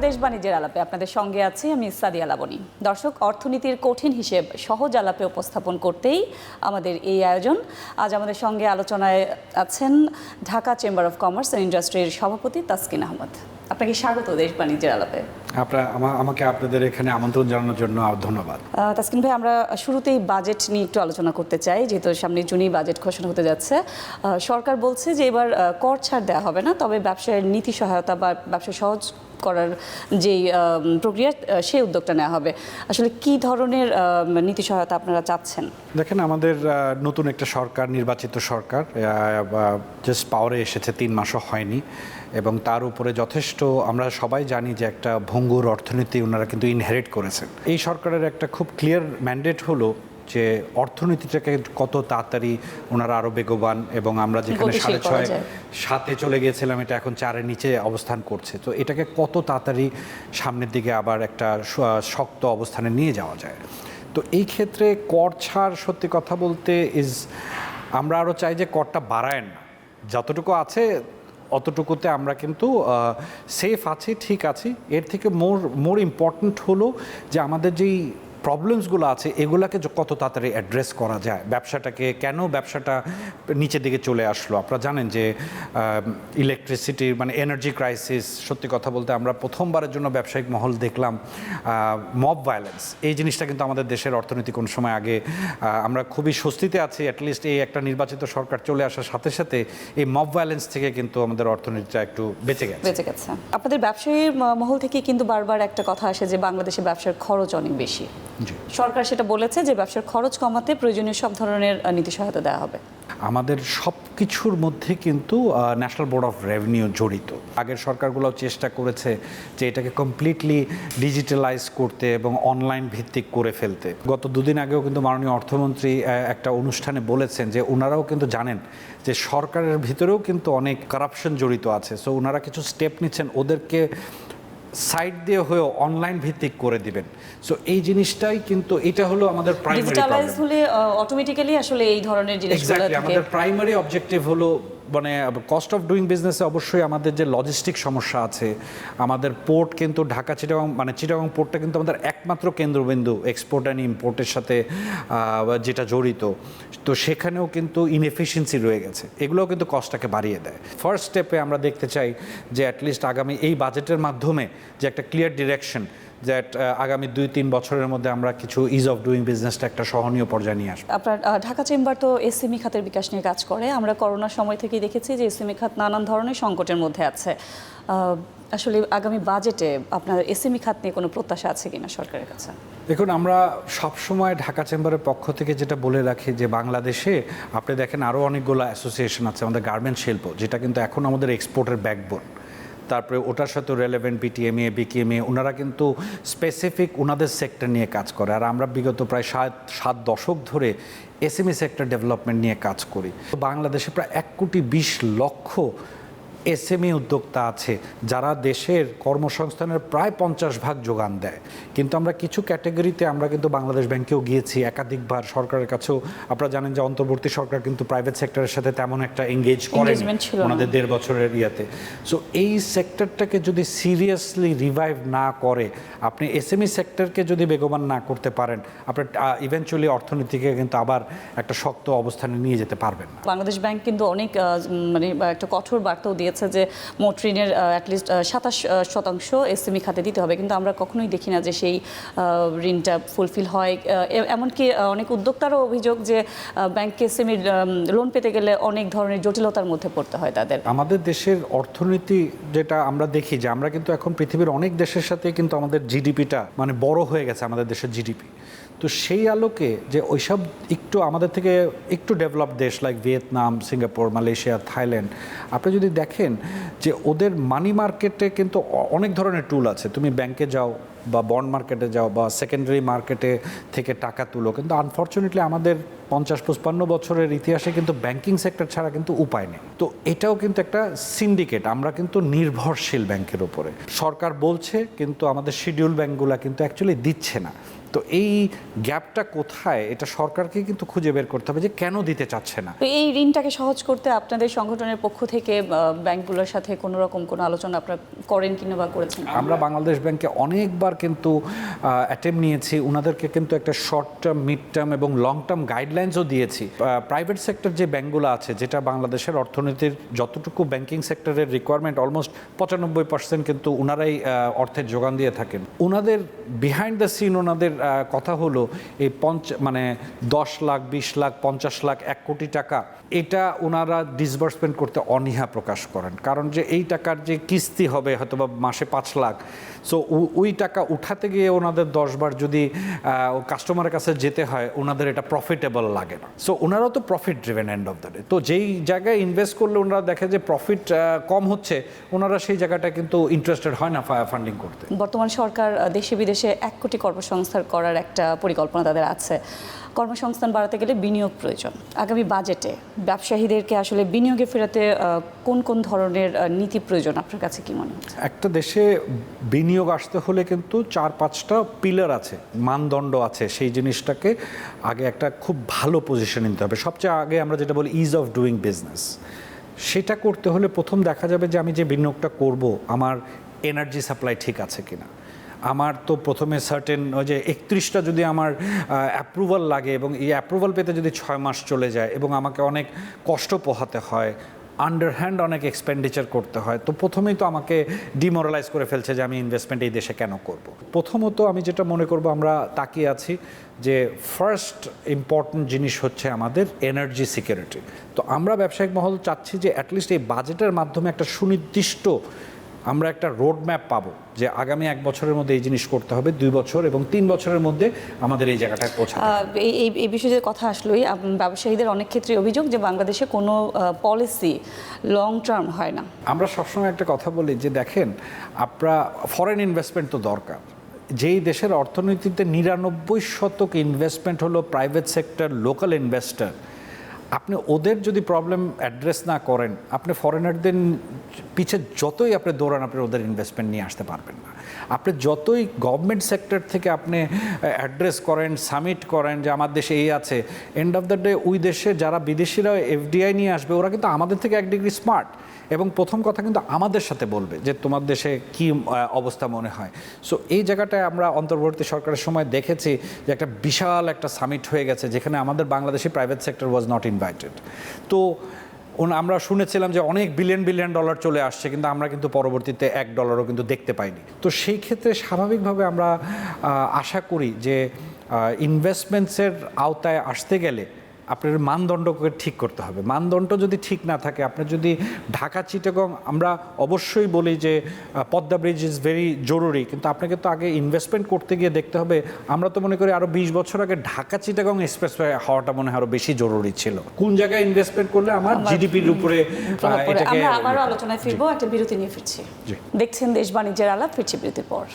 দেশ বাণিজ্যের আলাপে আপনাদের সঙ্গে আছি আমি সাদিয়া লাবনী। দর্শক, অর্থনীতির কঠিন হিসেব সহজ আলাপে উপস্থাপন করতেই আমাদের এই আয়োজন। আজ আমাদের সঙ্গে আলোচনায় আছেন Dhaka chamber of commerce and ইন্ডাস্ট্রির সভাপতি তাসকিন আহমদ। আপনাকে স্বাগত দেশ বাণিজ্যের আলাপে। আমাকে আপনাদের এখানে আমন্ত্রণ জানানোর জন্য ধন্যবাদ। তাসকিন ভাই, আমরা শুরুতেই বাজেট নিয়ে একটু আলোচনা করতে চাই, যেহেতু সামনে জুনেই বাজেট ঘোষণা হতে যাচ্ছে। সরকার বলছে যে এবার কর ছাড় দেওয়া হবে না, তবে ব্যবসায়ের নীতি সহায়তা বা ব্যবসা সহজ করার যেই প্রক্রিয়া সেই উদ্যোগটা নেওয়া হবে। আসলে কি ধরনের নীতি সহায়তা আপনারা চাচ্ছেন? দেখেন, আমাদের নতুন একটা সরকার, নির্বাচিত সরকার জাস্ট পাওয়ারে এসেছে, 3 মাসও হয়নি, এবং তার উপরে যথেষ্ট আমরা সবাই জানি যে একটা ভঙ্গুর অর্থনীতি ওনারা কিন্তু ইনহেরিট করেছেন। এই সরকারের একটা খুব ক্লিয়ার ম্যান্ডেট হলো যে অর্থনীতিটাকে কত তাড়াতাড়ি ওনারা আরও বেগবান, এবং আমরা যেখানে 6.5-7 চলে গিয়েছিলাম, এটা এখন 4-এর নিচে অবস্থান করছে। তো এটাকে কত তাড়াতাড়ি সামনের দিকে আবার একটা শক্ত অবস্থানে নিয়ে যাওয়া যায়। তো এই ক্ষেত্রে কর ছাড়, সত্যি কথা বলতে আমরা আরও চাই যে করটা বাড়ায় না, যতটুকু আছে অতটুকুতে আমরা কিন্তু সেফ আছি, ঠিক আছি। এর থেকে মোর ইম্পর্ট্যান্ট হলো যে আমাদের যেই প্রবলেমসগুলো আছে এগুলাকে কত তাড়াতাড়ি অ্যাড্রেস করা যায়। ব্যবসাটা নিচের দিকে চলে আসলো। আপনারা জানেন যে ইলেকট্রিসিটির এনার্জি ক্রাইসিস, সত্যি কথা বলতে আমরা প্রথমবারের জন্য ব্যবসায়িক মহল দেখলাম মব ভায়োলেন্স। এই জিনিসটা কিন্তু আমাদের দেশের অর্থনীতি কোনো সময় আগে, আমরা খুবই স্বস্তিতে আছি অ্যাটলিস্ট এই একটা নির্বাচিত সরকার চলে আসার সাথে সাথে এই মব ভায়োলেন্স থেকে কিন্তু আমাদের অর্থনীতিটা একটু বেঁচে গেছে। আপনাদের ব্যবসায়ী মহল থেকে কিন্তু বারবার একটা কথা আসে যে বাংলাদেশে ব্যবসার খরচ অনেক বেশি। সরকার সেটা বলেছে যে ব্যবসার খরচ কমাতে প্রয়োজনীয় সব ধরনের নীতি সহায়তা দেওয়া হবে। আমাদের সব কিছুর মধ্যে কিন্তু ন্যাশনাল বোর্ড অফ রেভিনিউ জড়িত। আগের সরকারগুলো চেষ্টা করেছে যে এটাকে কমপ্লিটলি ডিজিটালাইজ করতে এবং অনলাইন ভিত্তিক করে ফেলতে। গত 2 দিন আগেও কিন্তু মাননীয় অর্থমন্ত্রী একটা অনুষ্ঠানে বলেছেন যে ওনারাও কিন্তু জানেন যে সরকারের ভিতরেও কিন্তু অনেক কারাপশন জড়িত আছে। সো ওনারা কিছু স্টেপ নিচ্ছেন, ওদেরকে সাইড দিয়ে হয়েও অনলাইন ভিত্তিক করে দিবেন। সো এই জিনিসটাই কিন্তু, এটা হলো আমাদের প্রাইমারি ডিজিটালাইজ হলে অটোমেটিক্যালি আসলে এই ধরনের জিনিসগুলো থেকে আমাদের প্রাইমারি অবজেক্টিভ হলো কস্ট অফ ডুইং বিজনেসে অবশ্যই আমাদের যে লজিস্টিক সমস্যা আছে, আমাদের পোর্ট কিন্তু ঢাকা চিটাগং পোর্টটা কিন্তু আমাদের একমাত্র কেন্দ্রবিন্দু এক্সপোর্ট অ্যান্ড ইম্পোর্টের সাথে যেটা জড়িত। তো সেখানেও কিন্তু ইনএফিসিয়েন্সি রয়ে গেছে, এগুলোও কিন্তু কস্টটাকে বাড়িয়ে দেয়। ফার্স্ট স্টেপে আমরা দেখতে চাই যে অ্যাটলিস্ট আগামী এই বাজেটের মাধ্যমে যে একটা ক্লিয়ার ডিরেকশন, দ্যাট আগামী 2-3 বছরের মধ্যে আমরা কিছু ইজ অফ ডুইং বিজনেসটা একটা সহনীয় পর্যায়ে নিয়ে আসবো। আপনার ঢাকা চেম্বার তো এসএমই খাতের বিকাশ নিয়ে কাজ করে। আমরা করোনার সময় থেকেই দেখেছি যে এসএমই খাত নানান ধরনের সংকটের মধ্যে আছে। আসলে আগামী বাজেটে আপনার এসএমই খাত নিয়ে কোনো প্রত্যাশা আছে কিনা সরকারের কাছে? দেখুন, আমরা সবসময় ঢাকা চেম্বারের পক্ষ থেকে যেটা বলে রাখি যে বাংলাদেশে আপনি দেখেন আরও অনেকগুলো অ্যাসোসিয়েশন আছে। আমাদের গার্মেন্টস শিল্প, যেটা কিন্তু এখন আমাদের এক্সপোর্টের ব্যাকবোন, তারপরে ওটার সাথে রেলেভেন্ট বিটিএমএ, বিকেএমএ, ওনারা কিন্তু স্পেসিফিক ওনাদের সেক্টর নিয়ে কাজ করে। আর আমরা বিগত প্রায় 7 দশক ধরে এসএমই সেক্টর ডেভেলপমেন্ট নিয়ে কাজ করি। বাংলাদেশে প্রায় 1,20,00,000 এসএমই উদ্যোক্তা আছে যারা দেশের কর্মসংস্থানের প্রায় 50% যোগান দেয়। কিন্তু আমরা কিছু ক্যাটাগরিতে আমরা কিন্তু বাংলাদেশ ব্যাংকেও গিয়েছি একাধিকবার, সরকারের কাছেও। আপনারা জানেন যে অন্তর্বর্তী সরকার কিন্তু প্রাইভেট সেক্টরের সাথে তেমন একটা এঙ্গেজ করেন ওনাদের 1.5 বছরের ইয়াতে। সো এই সেক্টরটাকে যদি সিরিয়াসলি রিভাইভ না করে, আপনি এসএমই সেক্টরকে যদি বেগবান না করতে পারেন, আপনার ইভেনচুয়ালি অর্থনীতিকে কিন্তু আবার একটা শক্ত অবস্থানে নিয়ে যেতে পারবেন না। বাংলাদেশ ব্যাংক কিন্তু অনেক একটা কঠোর বার্তাও দিয়েছে যে মোট ঋণের অ্যাটলিস্ট 27% এসএমই খাতে দিতে হবে, কিন্তু আমরা কখনোই দেখি না যে সেই ঋণটা ফুলফিল হয়। এমনকি অনেক উদ্যোক্তারও অভিযোগ যে ব্যাংকে এসএমই লোন পেতে গেলে অনেক ধরনের জটিলতার মধ্যে পড়তে হয় তাদের। আমাদের দেশের অর্থনীতি যেটা আমরা দেখি যে আমরা কিন্তু এখন পৃথিবীর অনেক দেশের সাথে কিন্তু আমাদের জিডিপিটা বড় হয়ে গেছে, আমাদের দেশের জিডিপি। তো সেই আলোকে যে ওইসব একটু আমাদের থেকে একটু ডেভেলপ দেশ like Vietnam, Singapore, Malaysia, Thailand, আপনি যদি দেখেন যে ওদের মানি মার্কেটে কিন্তু অনেক ধরনের টুল আছে। তুমি ব্যাংকে যাও, বা বন্ড মার্কেটে যাও বা সেকেন্ডারি মার্কেটে থেকে টাকা তুলো, কিন্তু আনফর্চুনেটলি আমাদের 50-55 বছরের ইতিহাসে কিন্তু ব্যাংকিং সেক্টর ছাড়া কিন্তু উপায় নেই। তো এটাও কিন্তু একটা সিন্ডিকেট, আমরা কিন্তু নির্ভরশীল ব্যাংকের উপরে। সরকার বলছে কিন্তু আমাদের শিডিউল ব্যাংকগুলো কিন্তু অ্যাকচুয়ালি দিচ্ছে না। তো এই গ্যাপটা কোথায়, এটা সরকারকে কিন্তু খুঁজে বের করতে হবে যে কেন দিতে চাচ্ছে না। তো এই ঋণটাকে সহজ করতে আপনাদের সংগঠনের পক্ষ থেকে ব্যাংকগুলোর সাথে কোনো রকম কোনো আলোচনা আপনারা করেন কিনা বা করেছেন? আমরা বাংলাদেশ ব্যাংকে অনেকবার কিন্তু অ্যাটেম্প নিয়েছি, ওনাদেরকে কিন্তু একটা শর্ট টার্ম, মিড টার্ম এবং লং টার্ম গাইডলাইন্সও দিয়েছি। প্রাইভেট সেক্টর যে ব্যাংকগুলো আছে, যেটা বাংলাদেশের অর্থনীতির যতটুকু ব্যাংকিং সেক্টরের রিকোয়ারমেন্ট অলমোস্ট 95% কিন্তু ওনারাই অর্থের যোগান দিয়ে থাকেন। ওনাদের বিহাইন্ড দ্য সিন ওনাদের কথা হলো এই 10 লাখ, 20 লাখ, 50 লাখ, 1 কোটি টাকা, এটা ওনারা ডিসবার্সমেন্ট করতে অনীহা প্রকাশ করেন। কারণ যে এই টাকার যে কিস্তি হবে হয়তো বা মাসে 5 লাখ, সো ওই টাকা উঠাতে গিয়ে ওনাদের 10 বার যদি কাস্টমারের কাছে যেতে হয়, ওনাদের এটা প্রফিটেবল লাগে না। সো ওনারাও তো profit driven end of the day. তো যেই জায়গায় ইনভেস্ট করলে ওনারা দেখে যে প্রফিট কম হচ্ছে, ওনারা সেই জায়গাটা কিন্তু ইন্টারেস্টেড হয় না ফান্ডিং করতে। বর্তমান সরকার দেশে বিদেশে 1 কোটি কর্মসংস্থান করার একটা পরিকল্পনা তাদের আছে। কর্মসংস্থান বাড়াতে গেলে বিনিয়োগ প্রয়োজন। আগামী বাজেটে ব্যবসায়ীদেরকে আসলে বিনিয়োগে ফেরাতে কোন কোন ধরনের নীতি প্রয়োজন আপনার কাছে কি মনে হচ্ছে? একটা দেশে বিনিয়োগ আসতে হলে কিন্তু 4-5টা পিলার আছে, মানদণ্ড আছে। সেই জিনিসটাকে আগে একটা খুব ভালো পজিশন নিতে হবে। সবচেয়ে আগে আমরা যেটা বলি ইজ অফ ডুইং বিজনেস, সেটা করতে হলে প্রথম দেখা যাবে যে আমি যে বিনিয়োগটা করব, আমার এনার্জি সাপ্লাই ঠিক আছে কিনা। আমার তো প্রথমে সার্টেন ওই যে 31টা যদি আমার অ্যাপ্রুভাল লাগে এবং এই অ্যাপ্রুভাল পেতে যদি 6 মাস চলে যায় এবং আমাকে অনেক কষ্ট পোহাতে হয়, আন্ডারহ্যান্ড অনেক এক্সপেন্ডিচার করতে হয়, তো প্রথমেই তো আমাকে ডিমোরালাইজ করে ফেলছে যে আমি ইনভেস্টমেন্ট এই দেশে কেন করব। প্রথমত আমি যেটা মনে করব, আমরা তাকিয়ে আছি যে ফার্স্ট ইম্পর্টেন্ট জিনিস হচ্ছে আমাদের এনার্জি সিকিউরিটি। তো আমরা ব্যবসায়িক মহল চাচ্ছি যে অ্যাটলিস্ট এই বাজেটের মাধ্যমে একটা সুনির্দিষ্ট আমরা একটা রোড ম্যাপ পাবো যে আগামী 1 বছরের মধ্যে এই জিনিস করতে হবে, 2 বছর এবং 3 বছরের মধ্যে আমাদের এই জায়গাটায় পৌঁছাতে হবে। এই বিষয়ে যে কথা আসলোই, ব্যবসায়ীদের অনেক ক্ষেত্রে অভিযোগ যে বাংলাদেশে কোনো পলিসি লং টার্ম হয় না। আমরা সবসময় একটা কথা বলি যে দেখেন, আপনার ফরেন ইনভেস্টমেন্ট তো দরকার। যেই দেশের অর্থনীতিতে 99% ইনভেস্টমেন্ট হলো প্রাইভেট সেক্টর, লোকাল ইনভেস্টর, আপনি ওদের যদি প্রবলেম অ্যাড্রেস না করেন, আপনি ফরেনারদের পিছে যতই আপনি দৌড়ান, আপনি ওদের ইনভেস্টমেন্ট নিয়ে আসতে পারবেন না। আপনি যতই গভর্নমেন্ট সেক্টর থেকে আপনি অ্যাড্রেস করেন, সামিট করেন যে আমার দেশে এই আছে, এন্ড অফ দ্য ডে ওই দেশে যারা বিদেশিরা এফডিআই নিয়ে আসবে, ওরা কিন্তু আমাদের থেকে 1 ডিগ্রি স্মার্ট এবং প্রথম কথা কিন্তু আমাদের সাথে বলবে যে তোমার দেশে কি অবস্থা মনে হয়। সো এই জায়গাটায় আমরা অন্তর্বর্তী সরকারের সময় দেখেছি যে একটা বিশাল একটা সামিট হয়ে গেছে, যেখানে আমাদের Bangladeshi private sector was not invited. তো আমরা শুনেছিলাম যে অনেক বিলিয়ন ডলার চলে আসছে, কিন্তু আমরা কিন্তু পরবর্তীতে $1 কিন্তু দেখতে পাইনি। তো সেই ক্ষেত্রে স্বাভাবিকভাবে আমরা আশা করি যে ইনভেস্টমেন্টসের আওতায় আসতে গেলে আপনার মানদণ্ডকে ঠিক করতে হবে। মানদণ্ড যদি ঠিক না থাকে, আপনার যদি ঢাকা চিটাগং, আমরা অবশ্যই বলি যে পদ্মা ব্রিজ ইজ ভেরি জরুরি, কিন্তু আপনাকে তো আগে ইনভেস্টমেন্ট করতে গিয়ে দেখতে হবে। আমরা তো মনে করি আরও 20 বছর আগে ঢাকা চিটাগং এক্সপ্রেসওয়ে হওয়াটা মনে হয় আরও বেশি জরুরি ছিল। কোন জায়গায় ইনভেস্টমেন্ট করলে আমার জিডিপির উপরে এটাকে। আমরা আবারও আলোচনায় ফিরবো, একটা বিরতি নিয়ে ফিরছি। দেখছেন দেশ বাণিজ্যের আলাপ, ফিরছি বিরতির পর।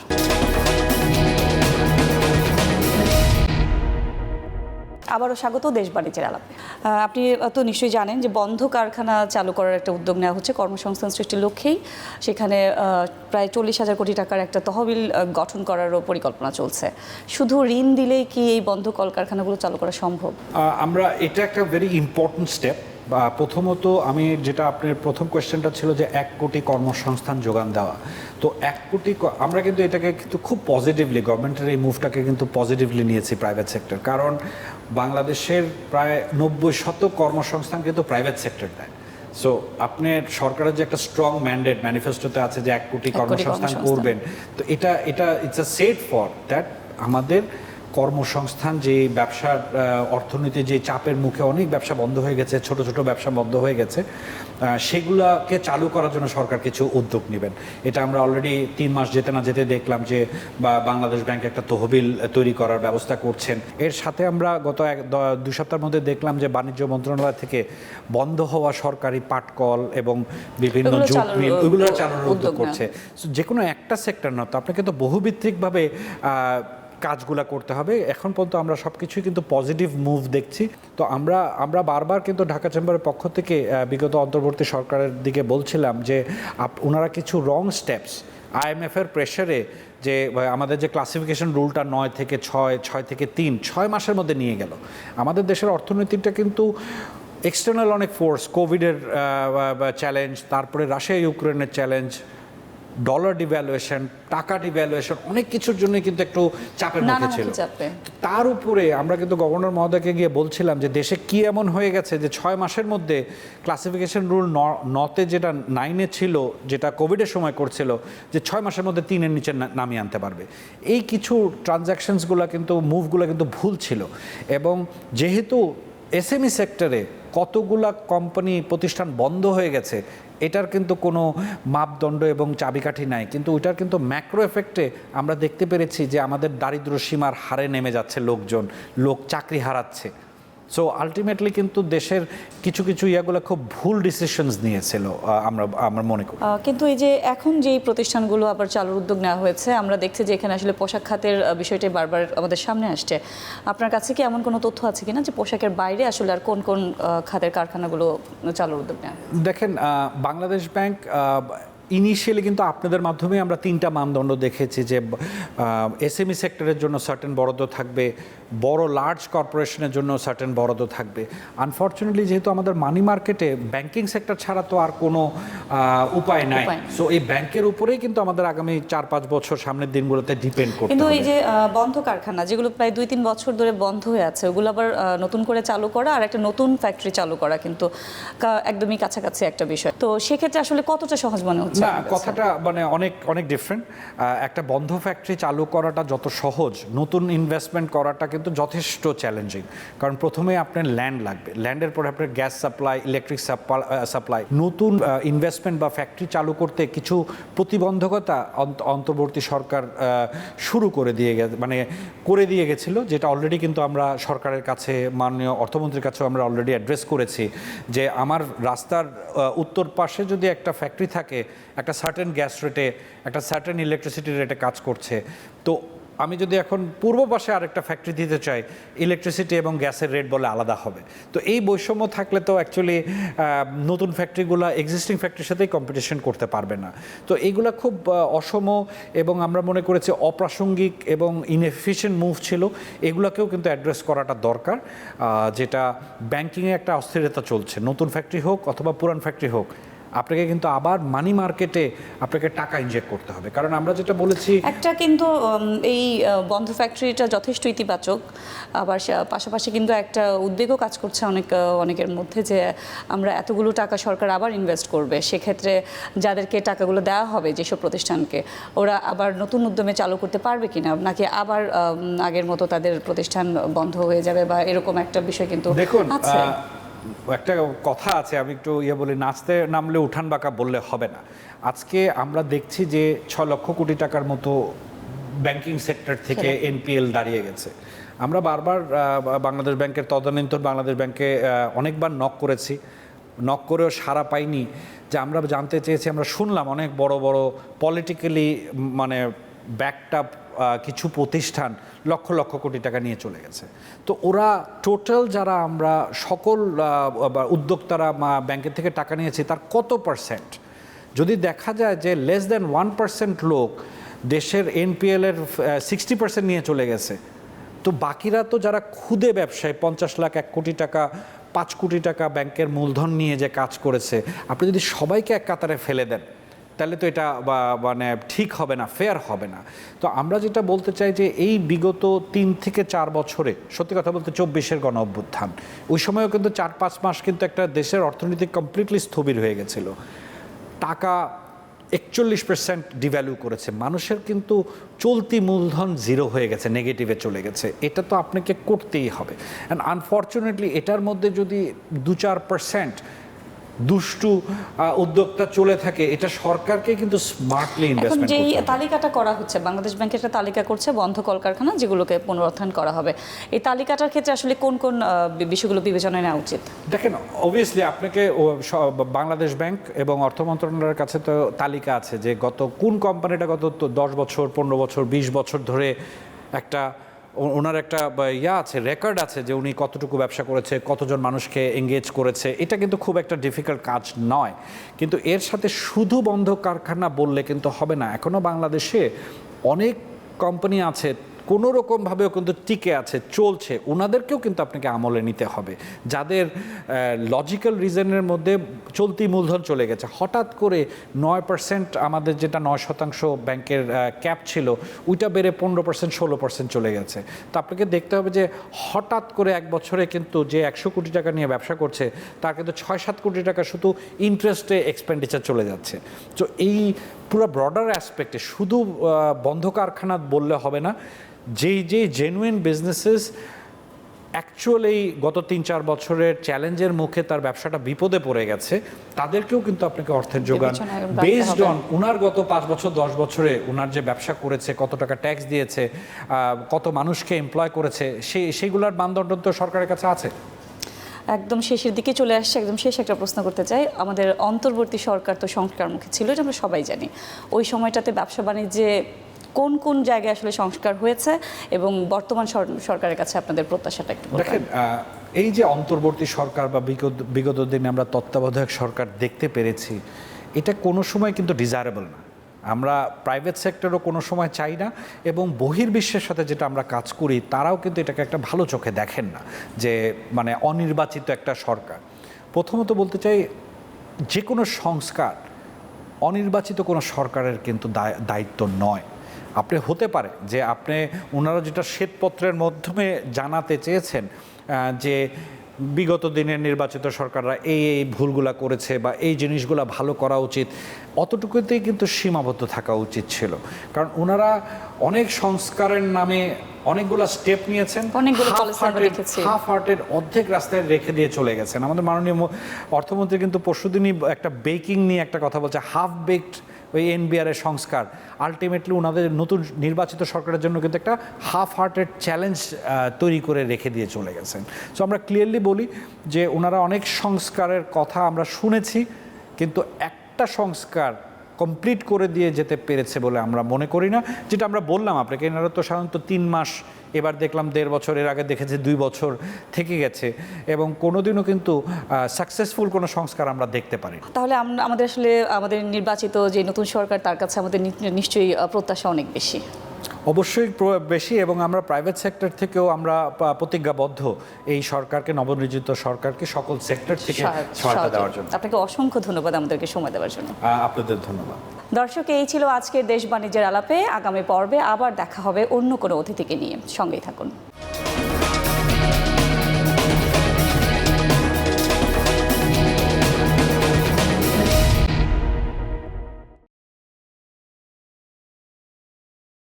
আবারও স্বাগত দেশ বাণিজ্যের আলাপে। আপনি তো নিশ্চয়ই জানেন যে বন্ধ কারখানা চালু করার একটা উদ্যোগ নেওয়া হচ্ছে কর্মসংস্থান সৃষ্টির লক্ষ্যেই। সেখানে প্রায় 40,000 কোটি টাকার একটা তহবিল গঠন করারও পরিকল্পনা চলছে। শুধু ঋণ দিলেই কি এই বন্ধ কলকারখানাগুলো চালু করা সম্ভব? আমরা এটা একটা ভেরি ইম্পর্টেন্ট স্টেপ। প্রথমত আমি যেটা আপনার প্রথম কোয়েশ্চেনটা ছিল যে 1 কোটি কর্মসংস্থান যোগান দেওয়া, তো 1 কোটি আমরা কিন্তু এটাকে কিন্তু খুব পজিটিভলি, গভর্নমেন্টের এই মুভটাকে কিন্তু পজিটিভলি নিয়েছি প্রাইভেট সেক্টর। কারণ বাংলাদেশের প্রায় 90% কর্মসংস্থান কিন্তু প্রাইভেট সেক্টর দেয়। সো আপনার সরকারের যে একটা স্ট্রং ম্যান্ডেট ম্যানিফেস্টোতে আছে যে 1 কোটি কর্মসংস্থান করবেন, তো এটা it's a set for that আমাদের কর্মসংস্থান, যে ব্যবসার অর্থনীতি যে চাপের মুখে অনেক ব্যবসা বন্ধ হয়ে গেছে, ছোট ছোট ব্যবসা বন্ধ হয়ে গেছে, সেগুলোকে চালু করার জন্য সরকার কিছু উদ্যোগ নেবেন। এটা আমরা অলরেডি 3 মাস যেতে না যেতে দেখলাম যে বাংলাদেশ ব্যাংক একটা তহবিল তৈরি করার ব্যবস্থা করছেন। এর সাথে আমরা গত 2 সপ্তাহের মধ্যে দেখলাম যে বাণিজ্য মন্ত্রণালয় থেকে বন্ধ হওয়া সরকারি পাটকল এবং বিভিন্ন জুট মিল ওইগুলো চালানোর উদ্যোগ করছে। যে কোনো একটা সেক্টর না, তো আপনাকে তো বহুভিত্তিকভাবে কাজগুলা করতে হবে। এখন পর্যন্ত আমরা সব কিছুই কিন্তু পজিটিভ মুভ দেখছি। তো আমরা বারবার কিন্তু ঢাকা চেম্বারের পক্ষ থেকে বিগত অন্তর্বর্তী সরকারের দিকে বলছিলাম যে ওনারা কিছু রং স্টেপস IMF এর প্রেশারে, যে আমাদের যে ক্লাসিফিকেশন রুলটা 9 থেকে 6, 6 থেকে 3, 6 মাসের মধ্যে নিয়ে গেল। আমাদের দেশের অর্থনীতিটা কিন্তু এক্সটার্নাল অনেক ফোর্স, কোভিডের চ্যালেঞ্জ, তারপরে রাশিয়া ইউক্রেনের চ্যালেঞ্জ, ডলার ডিভ্যালুয়েশন, টাকা ডিভ্যালুয়েশন, অনেক কিছুর জন্য কিন্তু একটু চাপের মুখে ছিল। তার উপরে আমরা কিন্তু গভর্নর মহোদয়কে গিয়ে বলছিলাম যে দেশে কি এমন হয়ে গেছে যে 6 মাসের মধ্যে ক্লাসিফিকেশন রুল 9তে যেটা 9-এ ছিল, যেটা কোভিডের সময় করছিল, যে 6 মাসের মধ্যে 3-এর নিচে নামিয়ে আনতে পারবে। এই কিছু ট্রানজ্যাকশনসগুলো কিন্তু, মুভগুলো কিন্তু ভুল ছিল। এবং যেহেতু SME সেক্টরে কতগুলা কোম্পানি প্রতিষ্ঠান বন্ধ হয়ে গেছে, এটার কিন্তু কোনো মাপদণ্ড এবং চাবিকাঠি নাই, কিন্তু ওইটার কিন্তু ম্যাক্রো এফেক্টে আমরা দেখতে পেরেছি যে আমাদের দারিদ্র্য সীমার হারে নেমে যাচ্ছে, লোক চাকরি হারাচ্ছে। সো আলটিমেটলি কিন্তু দেশের কিছু কিছু ইয়াগুলো খুব ভুল ডিসিশনস নিয়েছিল আমরা মনে করি। কিন্তু এই যে এখন যেই প্রতিষ্ঠানগুলো আবার চালুর উদ্যোগ নেওয়া হয়েছে, আমরা দেখছি যে এখানে আসলে পোশাক খাতের বিষয়টি বারবার আমাদের সামনে আসছে। আপনার কাছে কি এমন কোনো তথ্য আছে কিনা যে পোশাকের বাইরে আসলে আর কোন কোন খাতের কারখানাগুলো চালুর উদ্যোগ নেওয়া? দেখেন, বাংলাদেশ ব্যাংক ইনিশিয়ালি কিন্তু আপনাদের মাধ্যমে আমরা 3টা মানদণ্ড দেখেছি যে SME সেক্টরের জন্য সার্টেন বরাদ্দ থাকবে, বড় লার্জ কর্পোরেশনের জন্য সার্টেন বরাদ্দ থাকবে। আনফর্চুনেটলি যেহেতু আমাদের মানি মার্কেটে ব্যাংকিং সেক্টর ছাড়া তো আর কোনো উপায় নাই, সো এই ব্যাংকের উপরেই কিন্তু আমাদের আগামী 4-5 বছর সামনের দিনগুলোতে ডিপেন্ড করতে হবে। কিন্তু এই যে বন্ধ কারখানা যেগুলো প্রায় 2-3 বছর ধরে বন্ধ হয়ে আছে, ওগুলো আবার নতুন করে চালু করা আর একটা নতুন ফ্যাক্টরি চালু করা কিন্তু একদমই কাছাকাছি একটা বিষয়। তো সেক্ষেত্রে আসলে কতটা সহজ মনে হচ্ছে? না, কথাটা মানে অনেক ডিফারেন্ট। একটা বন্ধ ফ্যাক্টরি চালু করাটা যত সহজ, নতুন ইনভেস্টমেন্ট করাটা কিন্তু যথেষ্ট চ্যালেঞ্জিং। কারণ প্রথমে আপনার ল্যান্ড লাগবে, ল্যান্ডের পরে আপনার গ্যাস সাপ্লাই, ইলেকট্রিক সাপ্লাই। নতুন ইনভেস্টমেন্ট বা ফ্যাক্টরি চালু করতে কিছু প্রতিবন্ধকতা অন্তর্বর্তী সরকার শুরু করে দিয়ে গেছিল, যেটা অলরেডি কিন্তু আমরা সরকারের কাছে, মাননীয় অর্থমন্ত্রীর কাছেও আমরা অলরেডি অ্যাড্রেস করেছি যে আমার রাস্তার উত্তর পাশে যদি একটা ফ্যাক্টরি থাকে, একটা সার্টেন গ্যাস রেটে, একটা সার্টেন ইলেকট্রিসিটি রেটে কাজ করছে, তো আমি যদি এখন পূর্ব পাশে আরেকটা ফ্যাক্টরি দিতে চাই, ইলেকট্রিসিটি এবং গ্যাসের রেট বলে আলাদা হবে। তো এই বৈষম্য থাকলে তো অ্যাকচুয়ালি নতুন ফ্যাক্টরিগুলো এক্সিস্টিং ফ্যাক্টরির সাথেই কম্পিটিশন করতে পারবে না। তো এইগুলো খুব অসম এবং আমরা মনে করেছি অপ্রাসঙ্গিক এবং ইনএফিশিয়েন্ট মুভ ছিল। এগুলোকেও কিন্তু অ্যাড্রেস করাটা দরকার, যেটা ব্যাংকিংয়ে একটা অস্থিরতা চলছে। নতুন ফ্যাক্টরি হোক অথবা পুরান ফ্যাক্টরি হোক, আপনাকে কিন্তু আবার মানি মার্কেটে আপনাকে টাকা ইনজেক্ট করতে হবে। কারণ আমরা যেটা বলেছি, একটা কিন্তু এই বন্ধ ফ্যাক্টরিটা যথেষ্ট ইতিবাচক, আবার পাশাপাশি কিন্তু একটা উদ্বেগও কাজ করছে অনেকের মধ্যে যে আমরা এতগুলো টাকা সরকার আবার ইনভেস্ট করবে, সেক্ষেত্রে যাদেরকে টাকাগুলো দেওয়া হবে যেসব প্রতিষ্ঠানকে, ওরা আবার নতুন উদ্যমে চালু করতে পারবে কিনা, নাকি আবার আগের মতো তাদের প্রতিষ্ঠান বন্ধ হয়ে যাবে, বা এরকম একটা বিষয় কিন্তু আছে। একটা কথা আছে, আমি একটু বলি, নাচতে নামলে উঠান বাঁকা বললে হবে না। আজকে আমরা দেখছি যে 6 লক্ষ কোটি টাকার মতো ব্যাংকিং সেক্টর থেকে NPL দাঁড়িয়ে গেছে। আমরা বারবার বাংলাদেশ ব্যাংকের তদানীন্তন বাংলাদেশ ব্যাংকে অনেকবার নক করেছি, নক করেও সাড়া পাইনি। যে আমরা জানতে চেয়েছি, আমরা শুনলাম অনেক বড় বড় পলিটিক্যালি ব্যাকড কিছু প্রতিষ্ঠান লক্ষ লক্ষ কোটি টাকা নিয়ে চলে গেছে। তো ওরা টোটাল যারা আমরা সকল উদ্যোক্তারা ব্যাংকের থেকে টাকা নিয়েছি তার কত পার্সেন্ট? যদি দেখা যায় যে লেস দ্যান 1% লোক দেশের NPL এর 60% নিয়ে চলে গেছে, তো বাকিরা তো যারা ক্ষুদে ব্যবসায়ী, 50 লাখ, 1 কোটি টাকা, 5 কোটি টাকা ব্যাংকের মূলধন নিয়ে যে কাজ করেছে, আপনি যদি সবাইকে এক কাতারে ফেলে দেন তাহলে তো এটা মানে ঠিক হবে না, ফেয়ার হবে না। তো আমরা যেটা বলতে চাই যে এই বিগত 3 থেকে 4 বছরে, সত্যি কথা বলতে 24-এর গণ অভ্যুত্থান, ওই সময়ও কিন্তু 4-5 মাস কিন্তু একটা দেশের অর্থনীতি কমপ্লিটলি স্থবির হয়ে গেছিল। টাকা 41% ডিভ্যালু করেছে, মানুষের কিন্তু চলতি মূলধন জিরো হয়ে গেছে, নেগেটিভে চলে গেছে। এটা তো আপনাকে করতেই হবে। অ্যান্ড আনফর্চুনেটলি এটার মধ্যে যদি 2-4% দুষ্টু উদ্যোক্তা চলে থাকে, এটা সরকারকে কিন্তু স্মার্টলি এখন ইনভেস্টমেন্ট যেই করতে হবে। তালিকাটা করা হচ্ছে, বাংলাদেশ ব্যাংক একটা তালিকা করছে বন্ধ কলকারখানা যেগুলোকে পুনরুত্থান করা হবে, এই তালিকাটার ক্ষেত্রে আসলে কোন কোন বিষয়গুলো বিবেচনায় নেওয়া উচিত? দেখেন, অবভিয়াসলি আপনাকে বাংলাদেশ ব্যাংক এবং অর্থ মন্ত্রণালয়ের কাছে তো তালিকা আছে যে কোন কোম্পানিটা গত 10 বছর, 15 বছর, 20 বছর ধরে একটা ওনার একটা আছে, রেকর্ড আছে যে উনি কতটুকু ব্যবসা করেছে, কতজন মানুষকে এঙ্গেজ করেছে। এটা কিন্তু খুব একটা ডিফিকাল্ট কাজ নয়, কিন্তু এর সাথে শুধু বন্ধ কারখানা বললে কিন্তু হবে না। এখনও বাংলাদেশে অনেক কোম্পানি আছে কোনো রকমভাবেও কিন্তু টিকে আছে, চলছে, ওনাদেরকেও কিন্তু আপনাকে আমলে নিতে হবে, যাদের লজিক্যাল রিজনের মধ্যে চলতি মূলধন চলে গেছে। হঠাৎ করে 9% আমাদের যেটা 9% ব্যাংকের ক্যাপ ছিল, ওইটা বেড়ে 15%, 16% চলে গেছে। তো আপনাকে দেখতে হবে যে হঠাৎ করে এক বছরে কিন্তু যে 100 কোটি টাকা নিয়ে ব্যবসা করছে, তার কিন্তু 6-7 কোটি টাকা শুধু ইন্টারেস্টে এক্সপেন্ডিচার চলে যাচ্ছে। তো এই পুরো ব্রডার অ্যাসপেক্টে শুধু বন্ধ কারখানা বললে হবে না। যেই জেনুইন বিজনেসেস অ্যাকচুয়ালি গত 3-4 বছরের চ্যালেঞ্জের মুখে তার ব্যবসাটা বিপদে পড়ে গেছে, তাদেরকেও কিন্তু আপনাকে অর্থের যোগান বেসড অন উনার গত 5 বছর 10 বছরে উনার যে ব্যবসা করেছে, কত টাকা ট্যাক্স দিয়েছে, কত মানুষকে এমপ্লয় করেছে, সেইগুলোর মানদণ্ড তো সরকারের কাছে আছে। একদম শেষের দিকে চলে আসছে, একদম শেষ একটা প্রশ্ন করতে চাই। আমাদের অন্তর্বর্তী সরকার তো সংস্কারমুখী ছিল, এটা আমরা সবাই জানি। ওই সময়টাতে ব্যবসা বাণিজ্যে কোন কোন জায়গায় আসলে সংস্কার হয়েছে এবং বর্তমান সরকারের কাছে আপনাদের প্রত্যাশাটা একটু দেখেন, এই যে অন্তর্বর্তী সরকার বা বিগত দিনে আমরা তত্ত্বাবধায়ক সরকার দেখতে পেরেছি, এটা কোনো সময় কিন্তু ডিজায়ারেবল না। আমরা প্রাইভেট সেক্টরও কোনো সময় চাই না, এবং বহির্বিশ্বের সাথে যেটা আমরা কাজ করি তারাও কিন্তু এটাকে একটা ভালো চোখে দেখেন না, যে মানে অনির্বাচিত একটা সরকার। প্রথমত বলতে চাই, যে কোনো সংস্কার অনির্বাচিত কোনো সরকারের কিন্তু দায়িত্ব নয়। আপনি হতে পারে যে ওনারা যেটা শ্বেতপত্রের মাধ্যমে জানাতে চেয়েছেন যে বিগত দিনের নির্বাচিত সরকাররা এই ভুলগুলা করেছে বা এই জিনিসগুলা ভালো করা উচিত, অতটুকুতেই কিন্তু সীমাবদ্ধ থাকা উচিত ছিল। কারণ ওনারা অনেক সংস্কারের নামে অনেকগুলো স্টেপ নিয়েছেন, হাফ হার্টেড অর্ধেক রাস্তায় রেখে দিয়ে চলে গেছেন। আমাদের মাননীয় অর্থমন্ত্রী কিন্তু পরশুদিনই একটা বেকিং নিয়ে একটা কথা বলছে, হাফ বেকড ওই এনবিআর এর সংস্কার আলটিমেটলি ওনাদের নতুন নির্বাচিত সরকারের জন্য কিন্তু একটা হাফ হার্টেড চ্যালেঞ্জ তৈরি করে রেখে দিয়ে চলে গেছেন। সো আমরা ক্লিয়ারলি বলি যে ওনারা অনেক সংস্কারের কথা আমরা শুনেছি, কিন্তু একটা সংস্কার কমপ্লিট করে দিয়ে যেতে পেরেছে বলে আমরা মনে করি না। যেটা আমরা বললাম আপনাকে, এনারা তো সাধারণত 3 মাস, এবার দেখলাম 1.5 বছর, এর আগে দেখেছি 2 বছর থেকে গেছে, এবং কোনোদিনও কিন্তু সাকসেসফুল কোনো সংস্কার আমরা দেখতে পারি। তাহলে আমাদের নির্বাচিত যে নতুন সরকার, তার কাছে আমাদের নিশ্চয়ই প্রত্যাশা অনেক বেশি। অবশ্যই বেশি, এবং আমরা প্রাইভেট সেক্টর থেকেও আমরা প্রতিজ্ঞাবদ্ধ এই সরকারকে, নবনির্বাচিত সরকারকে সকল সেক্টর থেকে সহায়তা দেওয়ার জন্য। আপনাকে অসংখ্য ধন্যবাদ আমাদেরকে সময় দেওয়ার জন্য। আপনাদের ধন্যবাদ। দর্শক, এই ছিল আজকের দেশ বাণিজ্যের আলাপে। আগামী পর্বে আবার দেখা হবে অন্য কোনো অতিথিকে নিয়ে। সঙ্গেই থাকুন।